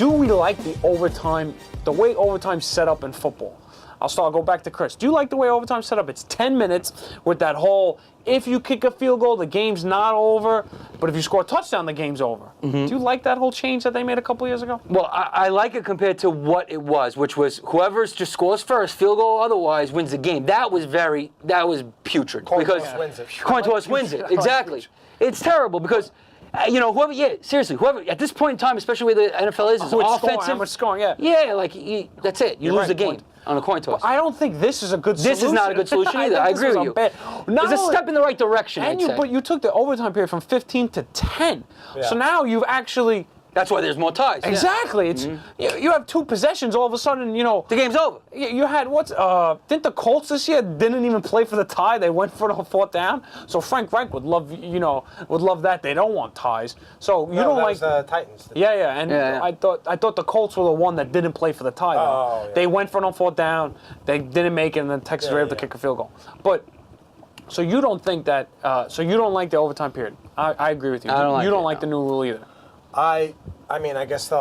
do we like the way overtime's set up in football? I'll go back to Chris. Do you like the way overtime's set up? It's 10 minutes with that whole, if you kick a field goal, the game's not over, but if you score a touchdown, the game's over. Do you like that whole change that they made a couple years ago? Well, I like it compared to what it was, which was whoever just scores first, field goal otherwise, wins the game. That was putrid. Coin toss wins it. Coin toss wins it, exactly. It's terrible because, whoever, at this point in time, especially where the NFL is offensive. How much scoring, yeah. Yeah, that's it. You lose the game on a coin toss. I don't think this is a good solution. This is not a good solution either. I agree with you. It's a step in the right direction, But you took the overtime period from 15 to 10. Yeah. So now you've actually... That's why there's more ties. Exactly. It's you have two possessions. All of a sudden, the game's over. You had didn't the Colts this year didn't even play for the tie? They went for the fourth down. So Frank Reich would love that. They don't want ties. So you don't like the Titans. And I thought the Colts were the one that didn't play for the tie. Yeah. They went for the fourth down. They didn't make it, and then Texas were able to kick a field goal. But so you don't think that? So you don't like the overtime period? I agree with you. You don't like the new rule either. I mean, I guess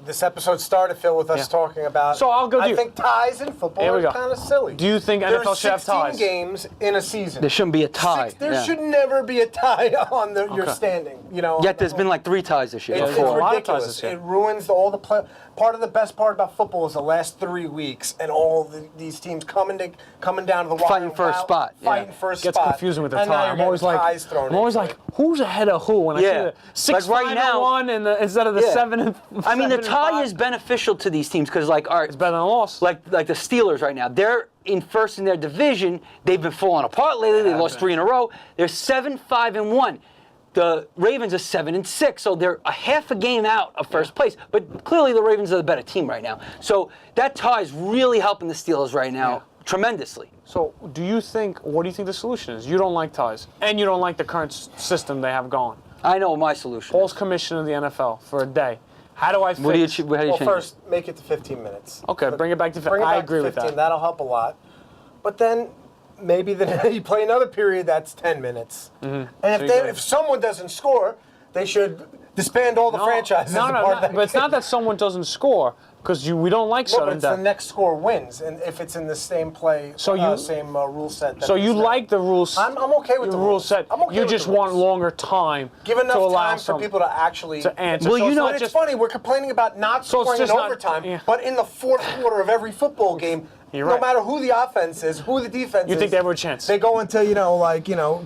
this episode started, Phil, with us talking about. So I'll go. I think ties in football are kind of silly. Do you think NFL should have ties? There's 16 games in a season. There shouldn't be a tie. There should never be a tie on your standing. Yet there's been like 3 ties this year. It's ridiculous. It ruins all the play. Part of the best part about football is the last 3 weeks and all these teams coming down to the wire. Fighting for a spot. Fighting for a spot. Gets confusing with the tie. I'm always like, who's ahead of who? When I see the 6-5-1 instead of the 7 I mean, the tie is beneficial to these teams because, all right, it's better than a loss. Like the Steelers right now, they're in first in their division. They've been falling apart lately. They lost 3 in a row. They're 7-5-1. The Ravens are 7-6, so they're a half a game out of first place. But clearly, the Ravens are the better team right now. So that tie is really helping the Steelers right now tremendously. So what do you think the solution is? You don't like ties, and you don't like the current system they have going. I know my solution. Paul's commissioner of the NFL for a day. How do I fix? How do you change first, make it to 15 minutes. Okay, bring it back to 15. I agree with that. That'll help a lot. But then maybe you play another period that's 10 minutes. And if someone doesn't score, they should disband all the franchises. But it's not that someone doesn't score. Because we don't like sudden death. The next score wins, and if it's in the same play, same rule set. So you like the rules? I'm okay with the rule set. You just want longer time. Give enough time for people to actually answer. Well, it's funny. We're complaining about not scoring in overtime, but in the fourth quarter of every football game, no matter who the offense is, who the defense is, you think they have a chance? They go into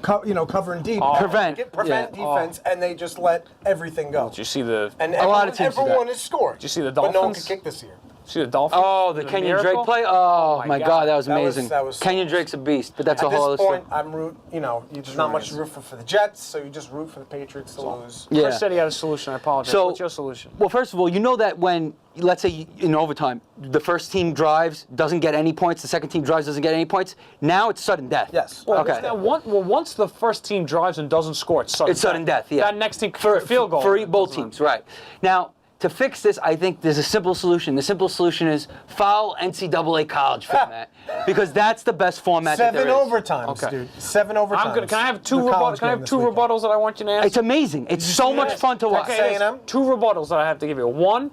covering deep, prevent defense, and they just let everything go. Did you see the? And a lot of teams everyone is scored. Did you see the Dolphins? But no one could kick this year. See the Dolphins? Oh, the Kenyon Drake play? Oh my God, that was amazing. That was Kenyon Drake's a beast, but that's a whole other story. At this point, there's not much to root for the Jets, so you just root for the Patriots to lose. Chris said he had a solution. I apologize. So, what's your solution? Well, first of all, you know that when, let's say in overtime, the first team drives, doesn't get any points, the second team drives, doesn't get any points. Now it's sudden death. Yes. Well, once the first team drives and doesn't score, it's sudden death. Yeah. That next team for field goal. For both teams, right. Now, to fix this, I think there's a simple solution. The simple solution is follow NCAA college format because that's the best format that there is. 7 overtimes, dude. 7 overtimes. Can I have two rebuttals that I want you to ask? It's amazing. It's so much fun to watch. Okay, 2 rebuttals that I have to give you. One,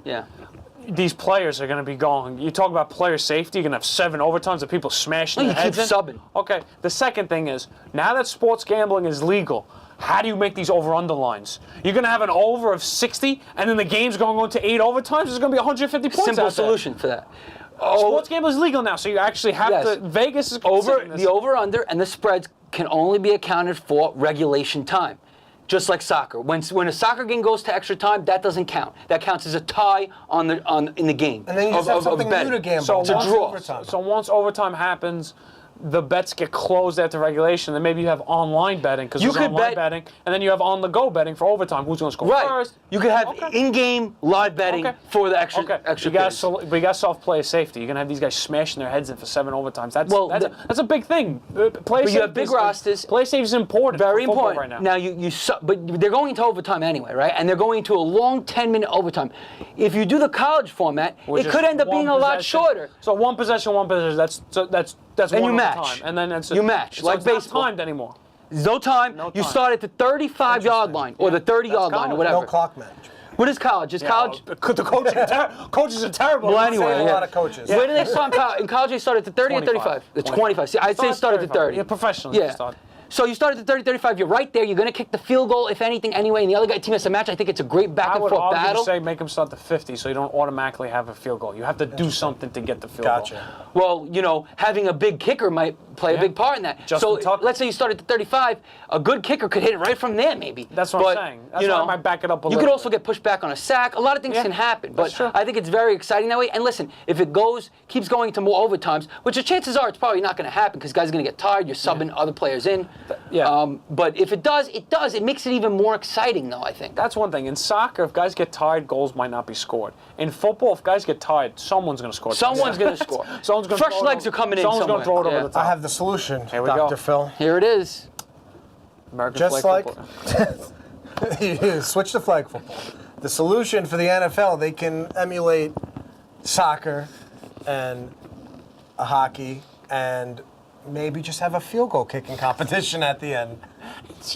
these players are going to be going. You talk about player safety, you're going to have 7 overtimes of people smashing their heads in. You keep subbing. Okay. The second thing is, now that sports gambling is legal, how do you make these over-under lines? You're going to have an over of 60, and then the game's going on to 8 overtimes. There's going to be 150 points. Simple solution for that. Sports gambling is legal now, so you actually have to. Vegas is the over-under and the spreads can only be accounted for regulation time, just like soccer. When a soccer game goes to extra time, that doesn't count. That counts as a tie in the game. And then you just have something new to gamble. So once overtime happens, the bets get closed after regulation. Then maybe you have online betting because there's online betting, and then you have on-the-go betting for overtime. Who's going to score first? You could have in-game live betting for the extra. But you got soft player safety. You're going to have these guys smashing their heads in for 7 overtimes. That's a big thing. But you have big rosters. Play safety is important. Very for important right now. Now but they're going into overtime anyway, right? And they're going into a long 10-minute overtime. If you do the college format, it could end up being a lot shorter. So one possession. That's and one you time. match. And then it's you match. So like it's baseball. not timed anymore. There's no time. You start at the 35-yard line or the 30-yard line or whatever. No clock match. What is college? Is college? The coaches are terrible. Well, I'm anyway, saying A yeah. lot of coaches. Where do they start in college? In college, they start at the 30 or 35? It's 25. See, I'd say start at the 30. Yeah, professionally. Yeah. So you start at the 30, 35. You're right there. You're going to kick the field goal, if anything, anyway. And the other team has to match. I think it's a great back I and would forth argue battle. to say make them start the 50 so you don't automatically have a field goal. You have to do something to get the field goal. Gotcha. Well, you know, having a big kicker might play a big part in that. Justin So Tucker. let's say you start at the 35. A good kicker could hit it right from there, maybe. That's what But, I'm saying. That's you why know, I might back it up a You little could also bit. get pushed back on a sack. A lot of things Yeah, can happen. that's But true. I think it's very exciting that way. And listen, if it keeps going to more overtimes, which the chances are it's probably not going to happen because guys are going to get tired. You're subbing other players in. Yeah. But if it does, it does. It makes it even more exciting, though, I think. That's one thing. In soccer, if guys get tired, goals might not be scored. In football, if guys get tired, someo's going to score. Someone's going to score. Someone's gonna Fresh throw it legs over- are coming in Someone's going to throw it somewhere. over the top. I have the solution, Here we Dr. go. Phil. Here it is. American Just flag like football. switch to flag football. The solution for the NFL, they can emulate soccer and hockey and maybe just have a field goal kicking competition at the end.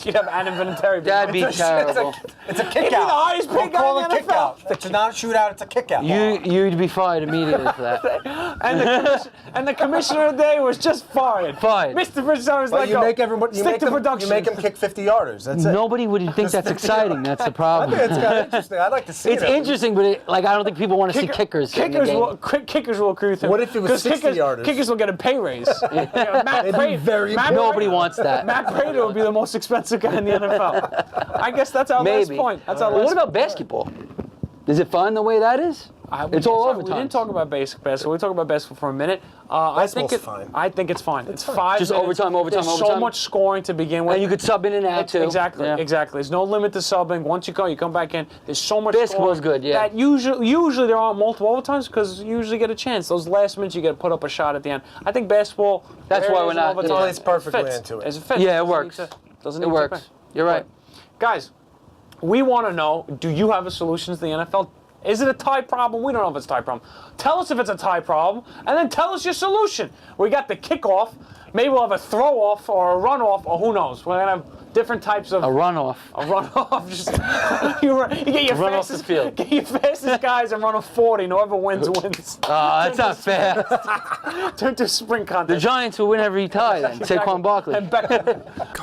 You'd have Adam Vinatieri. That'd be terrible. It's a kick He'd be out. the highest We'll paid guy call in it the kick NFL. out. It's not a shootout, it's a kick out. You'd be fired immediately for that. And the commissioner of the day was just fired. Fired. Mr. Bridgeside was But like, you make everybody, you stick make to them, production. you make them kick 50-yarders. That's it. Nobody would think that's exciting. That's the I problem. think it's kind of interesting. I'd like to see It's it. interesting, but I don't think people want to see kickers. in the game. Kickers will agree with him. What if it was 'Cause 60-yarders? Kickers will get a pay raise. Matt They'd be Prater, very Matt poor. Nobody wants that. Matt Prater would be the most expensive guy in the NFL. I guess that's our Maybe. last point. That's our But last what about basketball? Is it fun the way that is? It's all We overtime. didn't talk about basketball. We talked about basketball for a minute. I think Basketball's fine. I think it's fine. It's 5 Just minutes. overtime. There's so overtime. much scoring to begin with. And you could sub in and out too. Exactly, Yeah. exactly. There's no limit to subbing. Once you come back in. There's so much Basketball's scoring good, yeah. That usually there aren't multiple overtimes because you usually get a chance. Those last minutes you get to put up a shot at the end. I think basketball. That's there why is we're an not- overtime. It plays perfectly fits. into it. It fits. Yeah, it Doesn't works. need to- doesn't It need to works. pay. You're right. Guys, we want to know, do you have a solution to the NFL? Is it a tie problem? We don't know if it's a tie problem. Tell us if it's a tie problem, and then tell us your solution. We got the kickoff. Maybe we'll have a throw-off or a run-off, or who knows. We're going to have different types of... A runoff. A runoff. Just, you get your Run off the fastest, field. Get your fastest guys and run a 40. And whoever wins, wins. That's not fair. Turn to a sprint The contest. Giants will win every tie then. Exactly. Saquon Barkley. And Beckham.